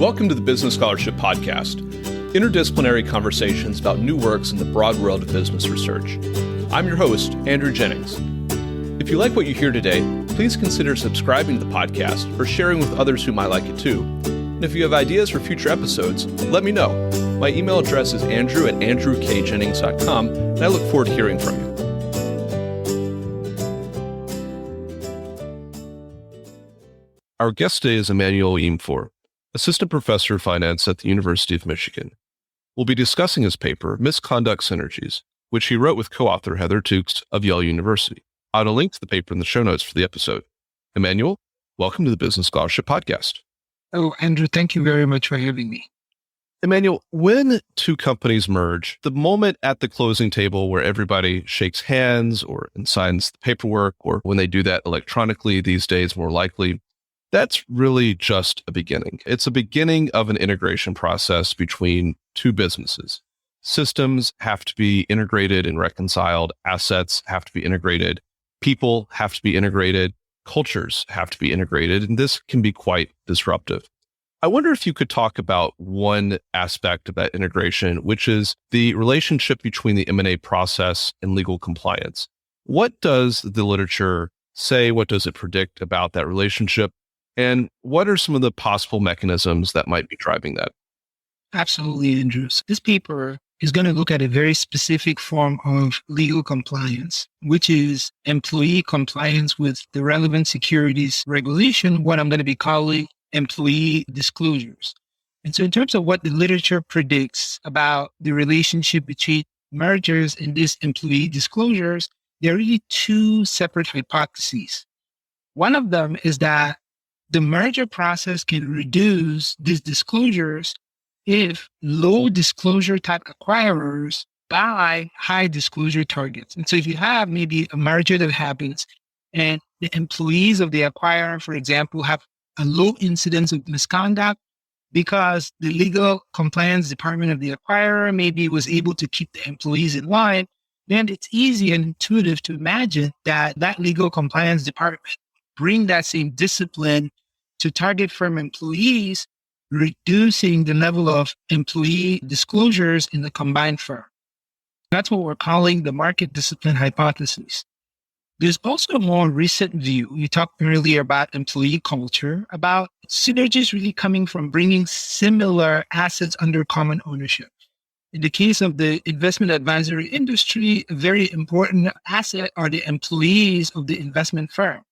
Welcome to the Business Scholarship Podcast, interdisciplinary conversations about new works in the broad world of business research. I'm your host, Andrew Jennings. If you like what you hear today, please consider subscribing to the podcast or sharing with others who might like it too. And if you have ideas for future episodes, let me know. My email address is andrew@andrewkjennings.com, and I look forward to hearing from you. Our guest today is Emmanuel Yimfor, Assistant Professor of Finance at the University of Michigan. We'll be discussing his paper, Misconduct Synergies, which he wrote with co-author Heather Tukes of Yale University. I'll add a link to the paper in the show notes for the episode. Emmanuel, welcome to the Business Scholarship Podcast. Oh, Andrew, thank you very much for having me. Emmanuel, when two companies merge, the moment at the closing table where everybody shakes hands or signs the paperwork, or when they do that electronically these days more likely, that's really just a beginning. It's a beginning of an integration process between two businesses. Systems have to be integrated and reconciled. Assets have to be integrated. People have to be integrated. Cultures have to be integrated. And this can be quite disruptive. I wonder if you could talk about one aspect of that integration, which is the relationship between the M&A process and legal compliance. What does the literature say? What does it predict about that relationship? And what are some of the possible mechanisms that might be driving that? Absolutely, Andrew. So this paper is going to look at a very specific form of legal compliance, which is employee compliance with the relevant securities regulation, what I'm going to be calling employee disclosures. And so in terms of what the literature predicts about the relationship between mergers and these employee disclosures, there are really two separate hypotheses. One of them is that the merger process can reduce these disclosures if low disclosure type acquirers buy high disclosure targets. And so if you have maybe a merger that happens and the employees of the acquirer, for example, have a low incidence of misconduct because the legal compliance department of the acquirer maybe was able to keep the employees in line, then it's easy and intuitive to imagine that that legal compliance department bring that same discipline to target firm employees, reducing the level of employee disclosures in the combined firm. That's what we're calling the market discipline hypothesis. There's also a more recent view. You talked earlier about employee culture, about synergies really coming from bringing similar assets under common ownership. In the case of the investment advisory industry, a very important asset are the employees of the investment firm.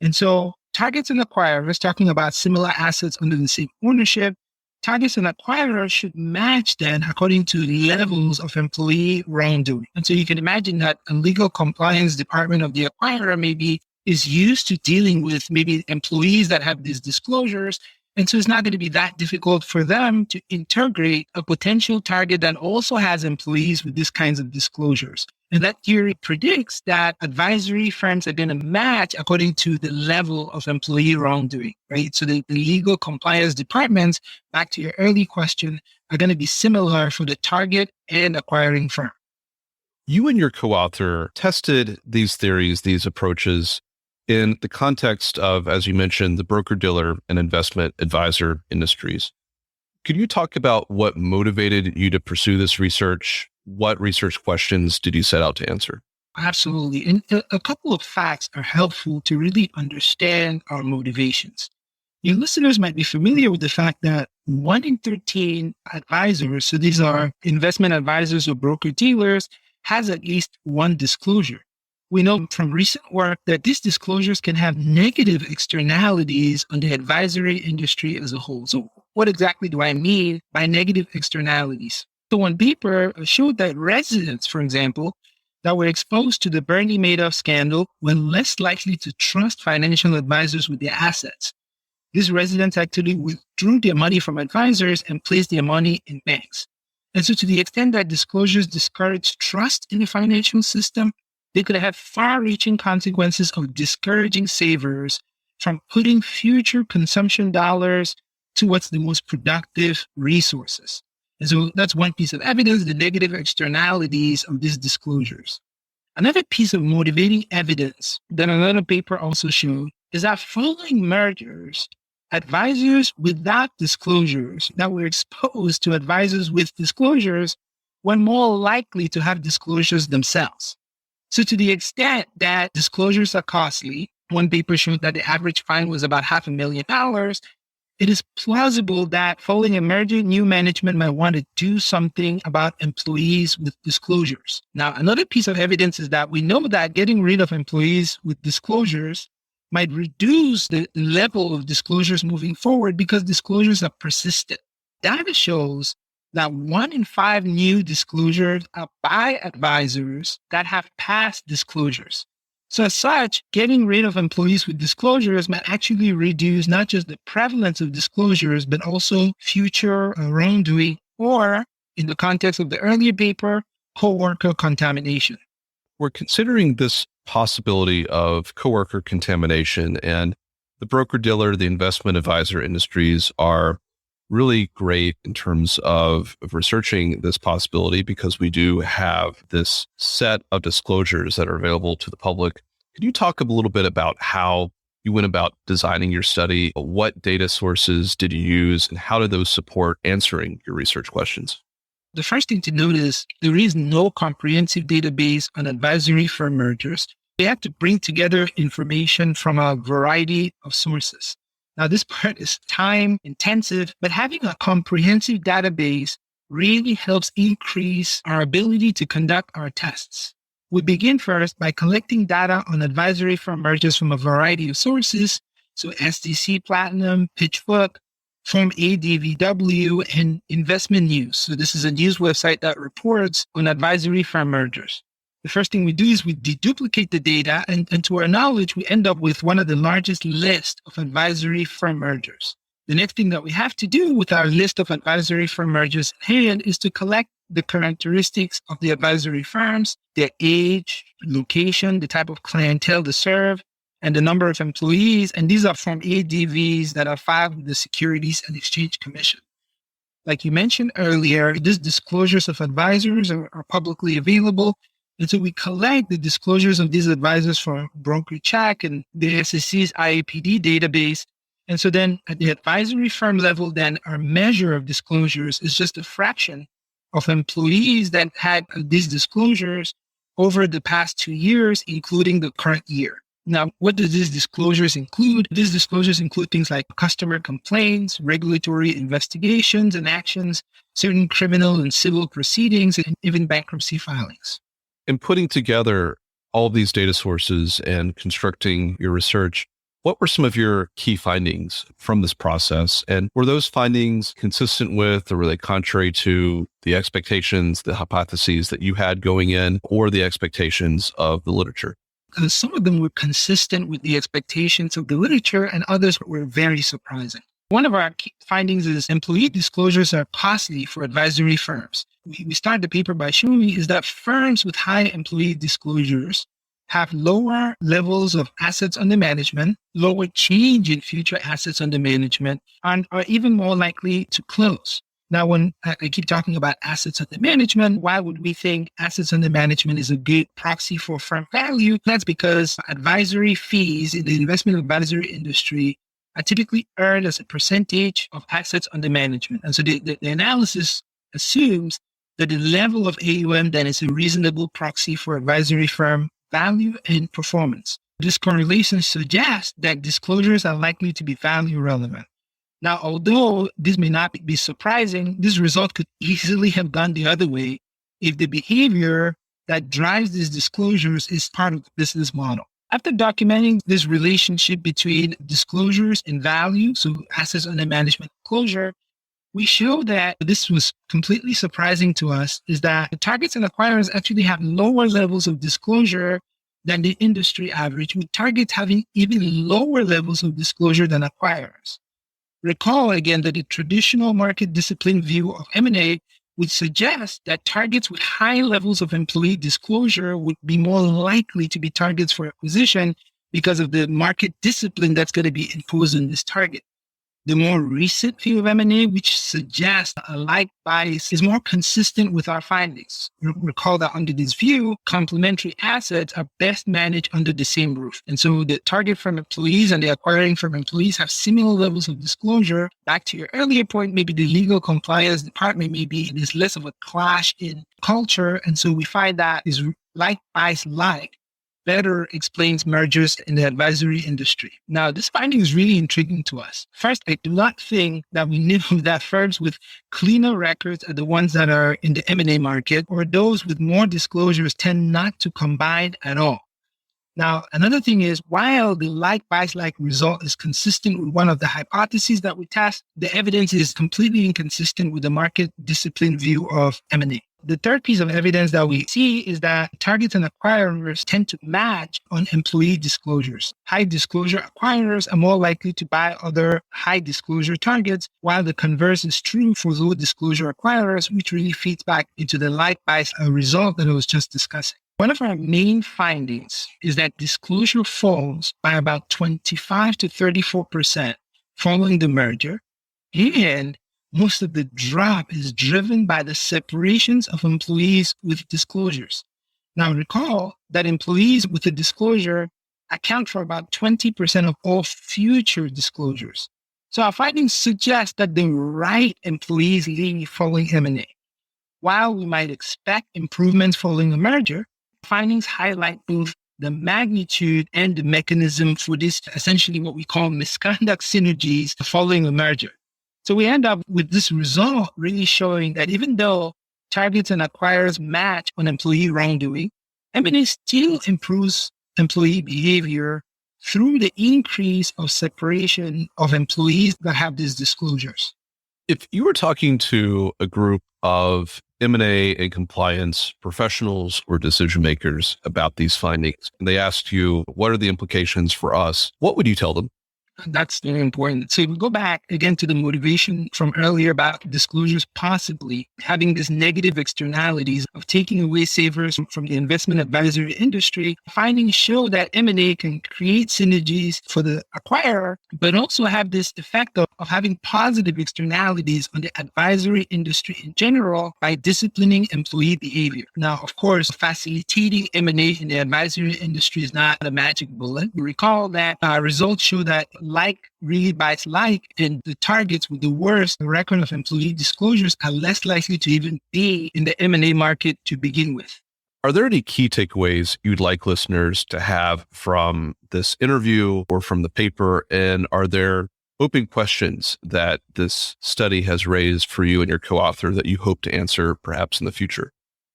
And so targets and acquirers, talking about similar assets under the same ownership, targets and acquirers should match then according to levels of employee wrongdoing. And so you can imagine that a legal compliance department of the acquirer maybe is used to dealing with maybe employees that have these disclosures. And so it's not going to be that difficult for them to integrate a potential target that also has employees with these kinds of disclosures. And that theory predicts that advisory firms are going to match according to the level of employee wrongdoing, right? So the legal compliance departments, back to your early question, are going to be similar for the target and acquiring firm. You and your co-author tested these theories, these approaches in the context of, as you mentioned, the broker-dealer and investment advisor industries. Could you talk about what motivated you to pursue this research? What research questions did you set out to answer? Absolutely. And a couple of facts are helpful to really understand our motivations. Your listeners might be familiar with the fact that 1 in 13 advisors, so these are investment advisors or broker-dealers, has at least one disclosure. We know from recent work that these disclosures can have negative externalities on the advisory industry as a whole. So what exactly do I mean by negative externalities? So one paper showed that residents, for example, that were exposed to the Bernie Madoff scandal were less likely to trust financial advisors with their assets. These residents actually withdrew their money from advisors and placed their money in banks. And so to the extent that disclosures discourage trust in the financial system, they could have far-reaching consequences of discouraging savers from putting future consumption dollars towards the most productive resources. And so that's one piece of evidence, the negative externalities of these disclosures. Another piece of motivating evidence that another paper also showed is that following mergers, advisors without disclosures that were exposed to advisors with disclosures were more likely to have disclosures themselves. So to the extent that disclosures are costly, one paper showed that the average fine was about $500,000. It is plausible that following a merger, new management might want to do something about employees with disclosures. Now, another piece of evidence is that we know that getting rid of employees with disclosures might reduce the level of disclosures moving forward because disclosures are persistent. Data shows that 1 in 5 new disclosures are by advisors that have past disclosures. So as such, getting rid of employees with disclosures might actually reduce not just the prevalence of disclosures, but also future wrongdoing, or in the context of the earlier paper, coworker contamination. We're considering this possibility of coworker contamination, and the broker-dealer, the investment advisor industries are really great in terms of researching this possibility because we do have this set of disclosures that are available to the public. Could you talk a little bit about how you went about designing your study? What data sources did you use, and how did those support answering your research questions? The first thing to note is there is no comprehensive database on advisory firm mergers. We have to bring together information from a variety of sources. Now, this part is time intensive, but having a comprehensive database really helps increase our ability to conduct our tests. We begin first by collecting data on advisory firm mergers from a variety of sources. So SDC Platinum, PitchBook, Firm ADVW, and Investment News. So this is a news website that reports on advisory firm mergers. The first thing we do is we deduplicate the data, and to our knowledge, we end up with one of the largest lists of advisory firm mergers. The next thing that we have to do with our list of advisory firm mergers in hand is to collect the characteristics of the advisory firms, their age, location, the type of clientele they serve, and the number of employees. And these are from ADVs that are filed with the Securities and Exchange Commission. Like you mentioned earlier, these disclosures of advisors are publicly available. And so we collect the disclosures of these advisors from Broker Check and the SEC's IAPD database. And so then at the advisory firm level, then our measure of disclosures is just a fraction of employees that had these disclosures over the past 2 years, including the current year. Now, what do these disclosures include? These disclosures include things like customer complaints, regulatory investigations and actions, certain criminal and civil proceedings, and even bankruptcy filings. In putting together all of these data sources and constructing your research, what were some of your key findings from this process? And were those findings consistent with, or were they contrary to the expectations, the hypotheses that you had going in, or the expectations of the literature? Some of them were consistent with the expectations of the literature, and others were very surprising. One of our key findings is employee disclosures are costly for advisory firms. We start the paper by showing is that firms with high employee disclosures have lower levels of assets under management, lower change in future assets under management, and are even more likely to close. Now, when I keep talking about assets under management, why would we think assets under management is a good proxy for firm value? That's because advisory fees in the investment advisory industry are typically earned as a percentage of assets under management. And so the analysis assumes that the level of AUM then is a reasonable proxy for advisory firm value and performance. This correlation suggests that disclosures are likely to be value relevant. Now, although this may not be surprising, this result could easily have gone the other way if the behavior that drives these disclosures is part of the business model. After documenting this relationship between disclosures and value, so assets under management disclosure, we show that this was completely surprising to us, is that the targets and acquirers actually have lower levels of disclosure than the industry average, with targets having even lower levels of disclosure than acquirers. Recall again that the traditional market discipline view of M&A would suggest that targets with high levels of employee disclosure would be more likely to be targets for acquisition because of the market discipline that's going to be imposed on this target. The more recent view of M&A, which suggests a like bias, is more consistent with our findings. Recall that under this view, complementary assets are best managed under the same roof. And so the target firm employees and the acquiring firm employees have similar levels of disclosure. Back to your earlier point, maybe the legal compliance department, maybe there's less of a clash in culture. And so we find that is like bias like better explains mergers in the advisory industry. Now, this finding is really intriguing to us. First, I do not think that we know that firms with cleaner records are the ones that are in the M&A market, or those with more disclosures tend not to combine at all. Now, another thing is, while the like bias like result is consistent with one of the hypotheses that we test, the evidence is completely inconsistent with the market discipline view of M&A. The third piece of evidence that we see is that targets and acquirers tend to match on employee disclosures. High disclosure acquirers are more likely to buy other high disclosure targets, while the converse is true for low disclosure acquirers, which really feeds back into the like bias result that I was just discussing. One of our main findings is that disclosure falls by about 25 to 34% following the merger, and most of the drop is driven by the separations of employees with disclosures. Now, recall that employees with a disclosure account for about 20% of all future disclosures. So our findings suggest that the right employees leave following M&A. While we might expect improvements following a merger, findings highlight both the magnitude and the mechanism for this, essentially what we call misconduct synergies following a merger. So we end up with this result really showing that even though targets and acquirers match on employee wrongdoing, M&A still improves employee behavior through the increase of separation of employees that have these disclosures. If you were talking to a group of M&A and compliance professionals or decision makers about these findings, and they asked you, what are the implications for us? What would you tell them? That's very important. So if we go back again to the motivation from earlier about disclosures possibly having these negative externalities of taking away savers from the investment advisory industry, findings show that M&A can create synergies for the acquirer, but also have this effect of having positive externalities on the advisory industry in general by disciplining employee behavior. Now, of course, facilitating M&A in the advisory industry is not a magic bullet. Recall that our results show that like really bias like, and the targets with the worst record of employee disclosures are less likely to even be in the M&A market to begin with. Are there any key takeaways you'd like listeners to have from this interview or from the paper? And are there open questions that this study has raised for you and your co-author that you hope to answer perhaps in the future?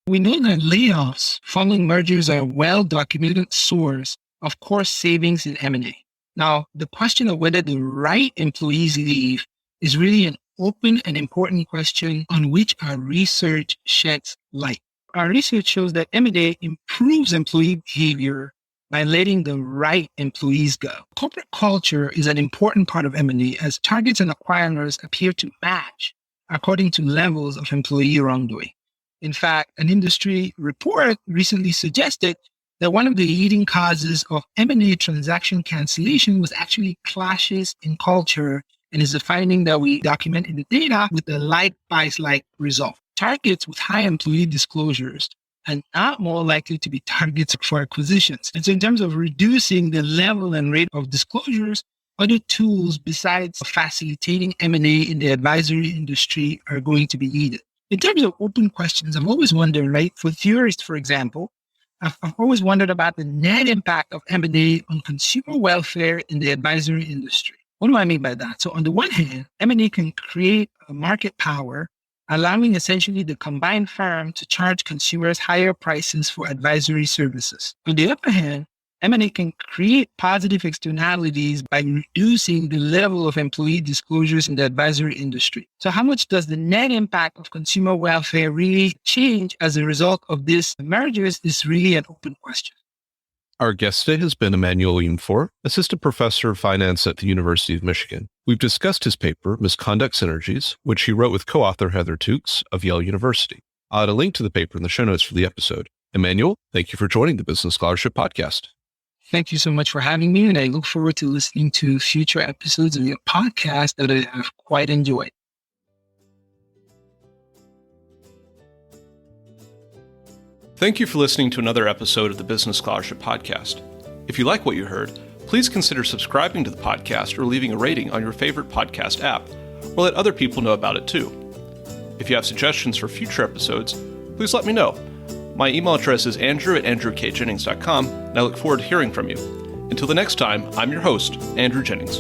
We know that layoffs following mergers are a well-documented source of cost savings in M&A. Now, the question of whether the right employees leave is really an open and important question on which our research sheds light. Our research shows that M&A improves employee behavior by letting the right employees go. Corporate culture is an important part of M&A as targets and acquirers appear to match according to levels of employee wrongdoing. In fact, an industry report recently suggested that one of the leading causes of M&A transaction cancellation was actually clashes in culture, and is a finding that we document in the data with the like bias like result. Targets with high employee disclosures are not more likely to be targets for acquisitions. And so in terms of reducing the level and rate of disclosures, other tools besides facilitating M&A in the advisory industry are going to be needed. In terms of open questions, I've always wondered, right, for theorists, for example, I've always wondered about the net impact of M&A on consumer welfare in the advisory industry. What do I mean by that? So on the one hand, M&A can create a market power, allowing essentially the combined firm to charge consumers higher prices for advisory services. On the other hand, M&A can create positive externalities by reducing the level of employee disclosures in the advisory industry. So how much does the net impact of consumer welfare really change as a result of these mergers is really an open question. Our guest today has been Emmanuel Yimfor, Assistant Professor of Finance at the University of Michigan. We've discussed his paper, Misconduct Synergies, which he wrote with co-author Heather Tukes of Yale University. I'll add a link to the paper in the show notes for the episode. Emmanuel, thank you for joining the Business Scholarship Podcast. Thank you so much for having me, and I look forward to listening to future episodes of your podcast that I have quite enjoyed. Thank you for listening to another episode of the Business Scholarship Podcast. If you like what you heard, please consider subscribing to the podcast or leaving a rating on your favorite podcast app, or let other people know about it too. If you have suggestions for future episodes, please let me know. My email address is andrew@andrewkjennings.com, and I look forward to hearing from you. Until the next time, I'm your host, Andrew Jennings.